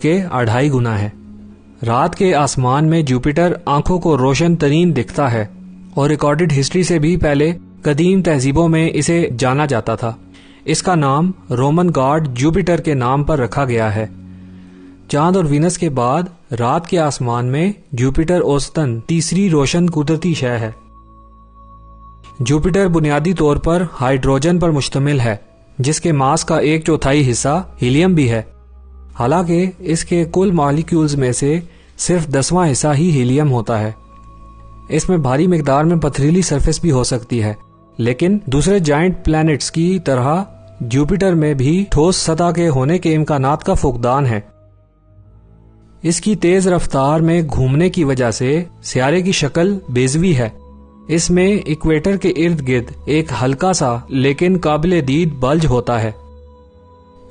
के 2.5 गुना है। रात के आसमान में जुपिटर आंखों को रोशन तरीन दिखता है और रिकॉर्डेड हिस्ट्री से भी पहले कदीम तहजीबों में इसे जाना जाता था। इसका नाम रोमन गॉड जुपिटर के नाम पर रखा गया है। चांद और वीनस के बाद रात के आसमान में जुपिटर औसतन तीसरी रोशन कुदरती शय है। जुपिटर बुनियादी तौर पर हाइड्रोजन पर मुश्तमिल है, जिसके मास का 1/4 हिस्सा हीलियम भी है। हालांकि इसके कुल मॉलिक्यूल्स में से सिर्फ 10वां हिस्सा ही हीलियम होता है। इसमें भारी मिकदार में पथरीली सरफेस भी हो सकती है, लेकिन दूसरे जायंट प्लैनेट्स की तरह जुपिटर में भी ठोस सतह के होने के इम्कानात का फुकदान है। इसकी तेज रफ्तार में घूमने की वजह से सियारे की शक्ल बेज़वी है। इसमें इक्वेटर के इर्द गिर्द एक हल्का सा लेकिन काबिल दीद बल्ज होता है।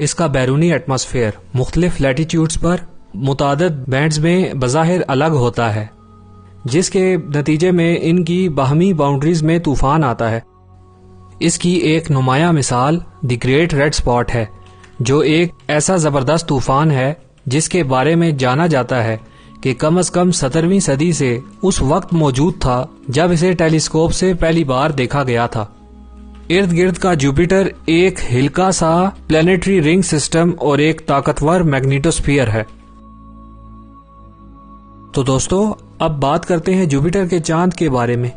इसका बैरूनी एटमॉस्फेयर मुख्तलिफ लैटिट्यूड्स पर मुतादद बैंड्स में बज़ाहिर अलग होता है, जिसके नतीजे में इनकी बाहमी बाउंड्रीज में तूफान आता है। इसकी एक नुमाया मिसाल द ग्रेट रेड स्पॉट है, जो एक ऐसा जबरदस्त तूफान है जिसके बारे में जाना जाता है कि कम से कम 17वीं सदी से उस वक्त मौजूद था जब इसे टेलीस्कोप से पहली बार देखा गया था। इर्द गिर्द का जुपिटर एक हल्का सा प्लैनेटरी रिंग सिस्टम और एक ताकतवर मैग्नेटोस्फीयर है। तो दोस्तों, अब बात करते हैं जुपिटर के चांद के बारे में।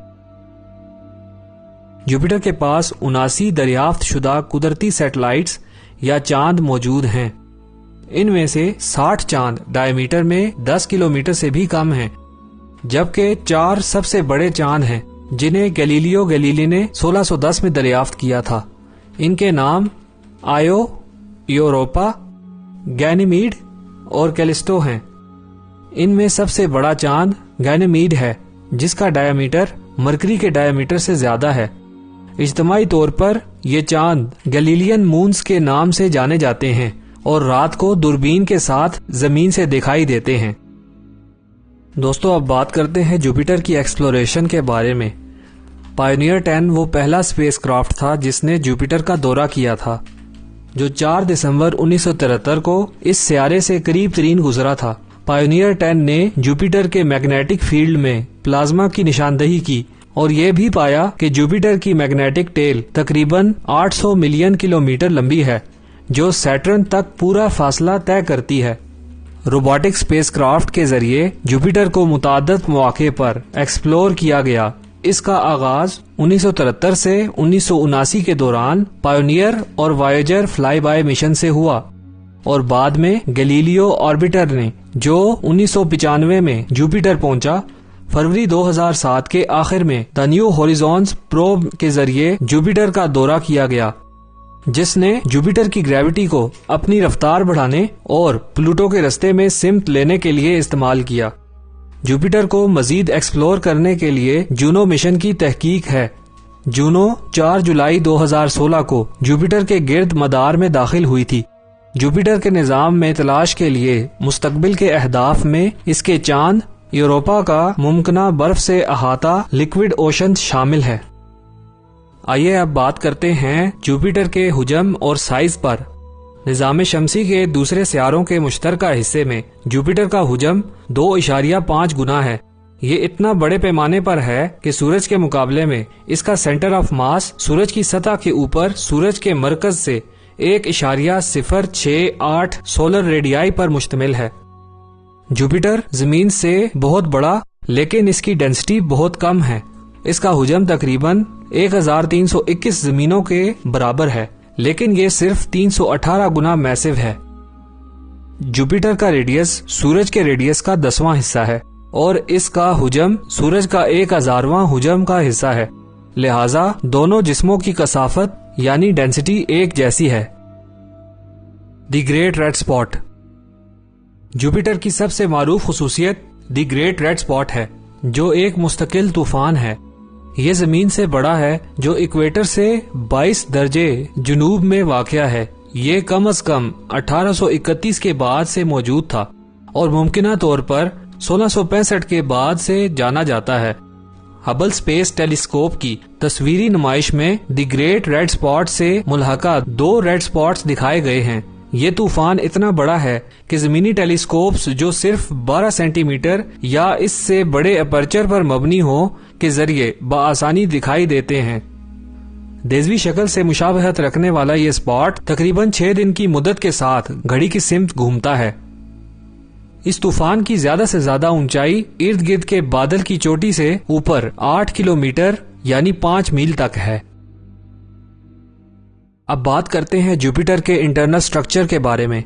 जुपिटर के पास 79 दरियाफ्त शुदा कुदरती सैटेलाइट्स या चांद मौजूद हैं। इनमें से 60 चांद डायमीटर में 10 किलोमीटर से भी कम हैं, जबकि 4 सबसे बड़े चांद हैं जिन्हें गैलीलियो गैलीली ने 1610 में दरियाफ्त किया था। इनके नाम आयो, यूरोपा, गैनीमीड और कैलिस्टो हैं। इनमें सबसे बड़ा चांद गैनीमीड है, जिसका डायमीटर मरकरी के डायमीटर से ज्यादा है। इज्तिमाई तौर पर ये चांद गैलीलियन मून्स के नाम से जाने जाते हैं और रात को दूरबीन के साथ जमीन से दिखाई देते हैं। दोस्तों, अब बात करते हैं जुपिटर की एक्सप्लोरेशन के बारे में। पायोनियर 10 वो पहला स्पेसक्राफ्ट था जिसने जुपिटर का दौरा किया था, जो 4 दिसंबर 1973 को इस सियारे से करीब तरीन गुजरा था। पायोनियर 10 ने जुपिटर के मैग्नेटिक फील्ड में प्लाज्मा की निशानदही की और ये भी पाया कि जुपिटर की मैग्नेटिक टेल तकरीबन 800 मिलियन किलोमीटर लंबी है, जो सैटर्न तक पूरा फासला तय करती है। रोबोटिक स्पेसक्राफ्ट के जरिए जुपिटर को मुताद्दद मौके पर एक्सप्लोर किया गया। इसका आगाज 1973 से 1979 के दौरान पायोनियर और वायेजर फ्लाई बाय मिशन से हुआ और बाद में गैलीलियो ऑर्बिटर ने, जो 1995 में जुपिटर पहुंचा। फरवरी 2007 के आखिर में द न्यू होरिजॉन्स प्रोब के जरिए जुपिटर का दौरा किया गया, जिसने जुपिटर की ग्रेविटी को अपनी रफ्तार बढ़ाने और प्लूटो के रास्ते में सिमत लेने के लिए इस्तेमाल किया। जुपिटर को मजीद एक्सप्लोर करने के लिए जूनो मिशन की तहकीक है। जूनो 4 जुलाई 2016 को जुपिटर के गिर्द मदार में दाखिल हुई थी। जुपिटर के निजाम में तलाश के लिए मुस्तकबिल के अहदाफ में इसके चांद, यूरोपा का मुमकिना बर्फ से अहाता लिक्विड ओशन शामिल है। आइए अब बात करते हैं जुपिटर के हुजम और साइज पर। निजाम शमसी के दूसरे सियारों के मुश्तरका हिस्से में जुपिटर का हुजम 2.5 गुना है। ये इतना बड़े पैमाने पर है कि सूरज के मुकाबले में इसका सेंटर ऑफ मास सूरज की सतह के ऊपर सूरज के मरकज से 1.068 सोलर रेडियाई पर मुश्तमिल है। जुपिटर जमीन से बहुत बड़ा, लेकिन इसकी डेंसिटी बहुत कम है। इसका हुजम तकरीबन 1321 जमीनों के बराबर है, लेकिन ये सिर्फ 318 गुना मैसिव है। जुपिटर का रेडियस सूरज के रेडियस का 10वां हिस्सा है और इसका हुजम सूरज का 1000वां हुजम का हिस्सा है। लिहाजा दोनों जिस्मों की कसाफत यानी डेंसिटी एक जैसी है। The great red spot. Jupiter की सबसे मारूफ खुसूसियत द ग्रेट रेड स्पॉट है, जो एक मुस्तकिल तूफान है। ये जमीन से बड़ा है, जो इक्वेटर से 22 दर्जे जुनूब में वाक़या है। ये कम से कम 1831 के बाद से मौजूद था और मुमकिना तौर पर 1665 के बाद से जाना जाता है। हबल स्पेस टेलीस्कोप की तस्वीरी नुमाइश में द ग्रेट रेड स्पॉट से मुल्हका 2 रेड स्पॉट्स दिखाए गए हैं, یہ طوفان اتنا بڑا ہے کہ زمینی ٹیلیسکوپس جو صرف 12 سینٹی میٹر یا اس سے بڑے اپرچر پر مبنی ہوں کے ذریعے بآسانی دکھائی دیتے ہیں۔ دیزوی شکل سے مشابہت رکھنے والا یہ اسپاٹ تقریباً 6 دن کی مدت کے ساتھ گھڑی کی سمت گھومتا ہے۔ اس طوفان کی زیادہ سے زیادہ اونچائی ارد گرد کے بادل کی چوٹی سے اوپر 8 کلومیٹر یعنی 5 میل تک ہے۔ اب بات کرتے ہیں جوپیٹر کے انٹرنل سٹرکچر کے بارے میں۔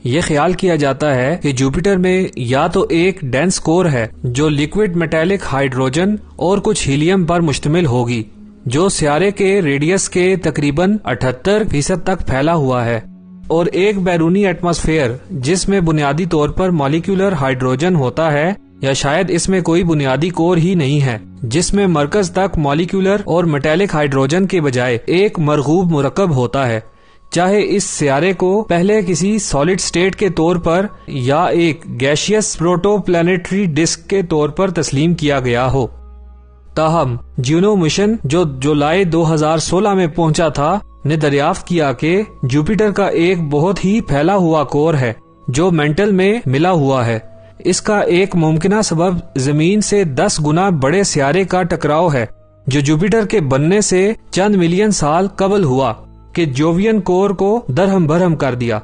یہ خیال کیا جاتا ہے کہ جوپیٹر میں یا تو ایک ڈینس کور ہے جو لیکوڈ میٹالک ہائیڈروجن اور کچھ ہیلیم پر مشتمل ہوگی، جو سیارے کے ریڈیس کے تقریباً 78% تک پھیلا ہوا ہے، اور ایک بیرونی ایٹماسفیئر جس میں بنیادی طور پر مالیکولر ہائیڈروجن ہوتا ہے، یا شاید اس میں کوئی بنیادی کور ہی نہیں ہے، جس میں مرکز تک مالیکولر اور میٹالک ہائیڈروجن کے بجائے ایک مرغوب مرکب ہوتا ہے، چاہے اس سیارے کو پہلے کسی سالڈ سٹیٹ کے طور پر یا ایک گیشیس پروٹو پلانیٹری ڈسک کے طور پر تسلیم کیا گیا ہو۔ تاہم جیونو مشن جو جولائی 2016 میں پہنچا تھا نے دریافت کیا کہ جوپیٹر کا ایک بہت ہی پھیلا ہوا کور ہے جو مینٹل میں ملا ہوا ہے۔ اس کا ایک ممکنہ سبب زمین سے 10 گنا بڑے سیارے کا ٹکراؤ ہے جو جوپیٹر کے بننے سے چند ملین سال قبل ہوا کہ جووین کور کو درہم برہم کر دیا۔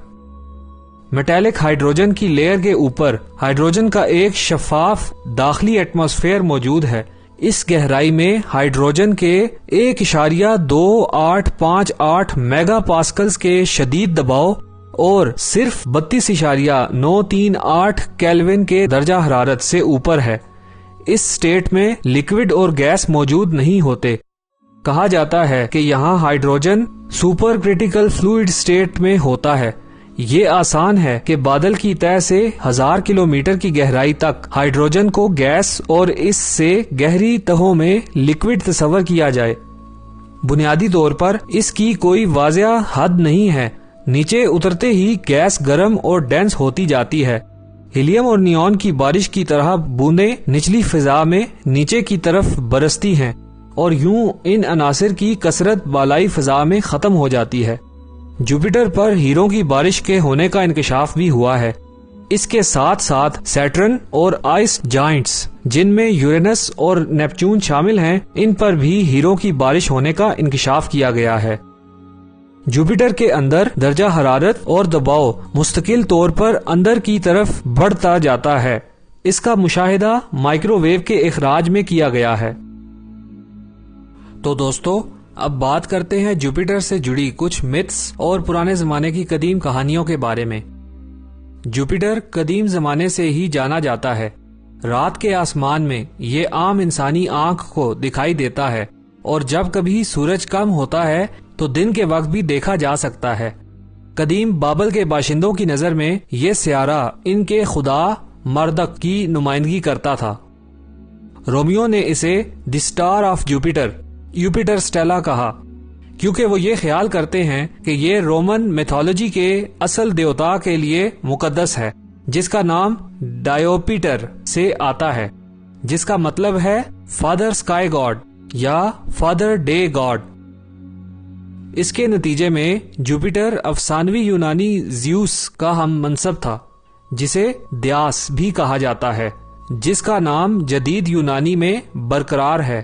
میٹالک ہائیڈروجن کی لیئر کے اوپر ہائیڈروجن کا ایک شفاف داخلی ایٹماسفیئر موجود ہے۔ اس گہرائی میں ہائیڈروجن کے 1.2858 میگا پاسکلز کے شدید دباؤ اور صرف 32.938 کیلوین کے درجہ حرارت سے اوپر ہے۔ اس سٹیٹ میں لیکوڈ اور گیس موجود نہیں ہوتے۔ کہا جاتا ہے کہ یہاں hydrogen super critical fluid state میں ہوتا ہے۔ یہ آسان ہے کہ بادل کی تہہ سے 1000 کلومیٹر کی گہرائی تک ہائیڈروجن کو گیس اور اس سے گہری تہوں میں لیکوڈ تصور کیا جائے۔ بنیادی طور پر اس کی کوئی واضح حد نہیں ہے، نیچے اترتے ہی گیس گرم اور ڈینس ہوتی جاتی ہے۔ ہیلیم اور نیون کی بارش کی طرح بوندیں نچلی فضا میں نیچے کی طرف برستی ہیں اور یوں ان عناصر کی کثرت بالائی فضا میں ختم ہو جاتی ہے۔ جوپیٹر پر ہیروں کی بارش کے ہونے کا انکشاف بھی ہوا ہے۔ اس کے ساتھ ساتھ سیٹرن اور آئس جائنٹس جن میں یورینس اور نیپچون شامل ہیں، ان پر بھی ہیروں کی بارش ہونے کا انکشاف کیا گیا ہے۔ جوپیٹر کے اندر درجہ حرارت اور دباؤ مستقل طور پر اندر کی طرف بڑھتا جاتا ہے۔ اس کا مشاہدہ مائکرو ویو کے اخراج میں کیا گیا ہے۔ تو دوستو، اب بات کرتے ہیں جوپیٹر سے جڑی کچھ متس اور پرانے زمانے کی قدیم کہانیوں کے بارے میں۔ جوپیٹر قدیم زمانے سے ہی جانا جاتا ہے۔ رات کے آسمان میں یہ عام انسانی آنکھ کو دکھائی دیتا ہے، اور جب کبھی سورج کم ہوتا ہے تو دن کے وقت بھی دیکھا جا سکتا ہے۔ قدیم بابل کے باشندوں کی نظر میں یہ سیارہ ان کے خدا مردک کی نمائندگی کرتا تھا۔ رومیو نے اسے دی سٹار آف جوپیٹر، یوپیٹر سٹیلا کہا، کیونکہ وہ یہ خیال کرتے ہیں کہ یہ رومن میتھولوجی کے اصل دیوتا کے لیے مقدس ہے، جس کا نام ڈایوپیٹر سے آتا ہے، جس کا مطلب ہے فادر اسکائی گاڈ یا فادر ڈے گاڈ۔ اس کے نتیجے میں جوپیٹر افسانوی یونانی زیوس کا ہم منصب تھا، جسے دیاس بھی کہا جاتا ہے، جس کا نام جدید یونانی میں برقرار ہے۔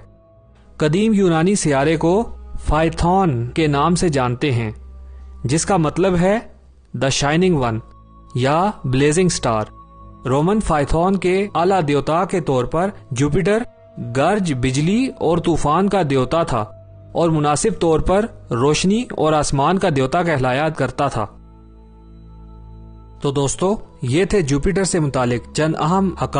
قدیم یونانی سیارے کو فائتھون کے نام سے جانتے ہیں، جس کا مطلب ہے دا شائننگ ون یا بلیزنگ سٹار۔ رومن فائتھون کے اعلیٰ دیوتا کے طور پر جوپیٹر گرج، بجلی اور طوفان کا دیوتا تھا، اور مناسب طور پر روشنی اور آسمان کا دیوتا کہلایا کرتا تھا۔ تو دوستو، یہ تھے جوپیٹر سے متعلق چند اہم حقائق